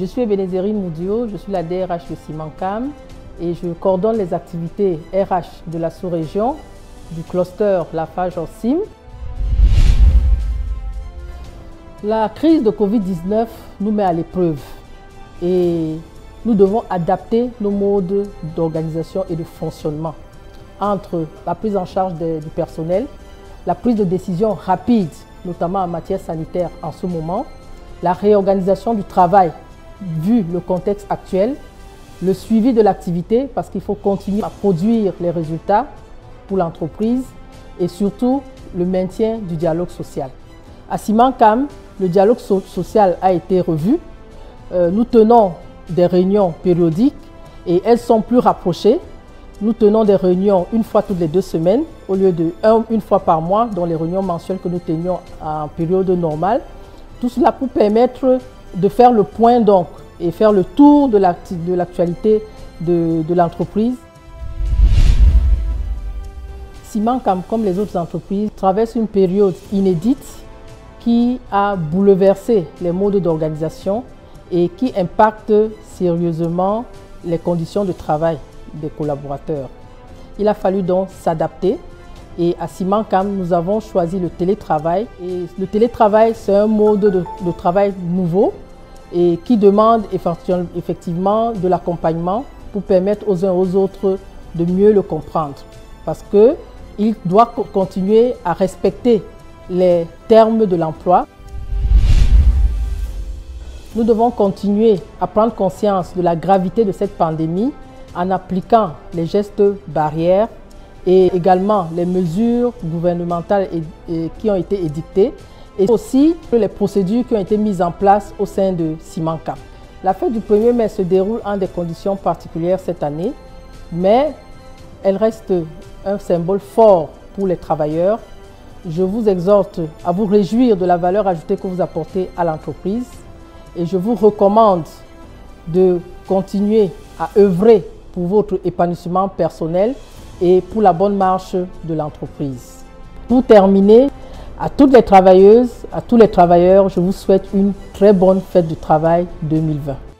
Je suis Ebenezeri Moudio, je suis la DRH de Simancam et je coordonne les activités RH de la sous-région du cluster Lafarge en Sim. La crise de Covid-19 nous met à l'épreuve et nous devons adapter nos modes d'organisation et de fonctionnement entre la prise en charge du personnel, la prise de décision rapide, notamment en matière sanitaire en ce moment, la réorganisation du travail vu le contexte actuel, le suivi de l'activité parce qu'il faut continuer à produire les résultats pour l'entreprise et surtout le maintien du dialogue social. À Simancam, le dialogue social a été revu. Nous tenons des réunions périodiques et elles sont plus rapprochées. Nous tenons des réunions une fois toutes les 2 semaines au lieu de une fois par mois dans les réunions mensuelles que nous tenions en période normale. Tout cela pour permettre de faire le point donc et faire le tour de l'actualité de l'entreprise. Simancam, comme les autres entreprises, traverse une période inédite qui a bouleversé les modes d'organisation et qui impacte sérieusement les conditions de travail des collaborateurs. Il a fallu donc s'adapter et à Simancam, nous avons choisi le télétravail. Et le télétravail, c'est un mode de travail nouveau et qui demande effectivement de l'accompagnement pour permettre aux uns aux autres de mieux le comprendre. Parce qu'il doit continuer à respecter les termes de l'emploi. Nous devons continuer à prendre conscience de la gravité de cette pandémie en appliquant les gestes barrières et également les mesures gouvernementales qui ont été édictées et aussi les procédures qui ont été mises en place au sein de Simancam. La fête du 1er mai se déroule en des conditions particulières cette année, mais elle reste un symbole fort pour les travailleurs. Je vous exhorte à vous réjouir de la valeur ajoutée que vous apportez à l'entreprise et je vous recommande de continuer à œuvrer pour votre épanouissement personnel et pour la bonne marche de l'entreprise. Pour terminer, à toutes les travailleuses, à tous les travailleurs, je vous souhaite une très bonne fête du travail 2020.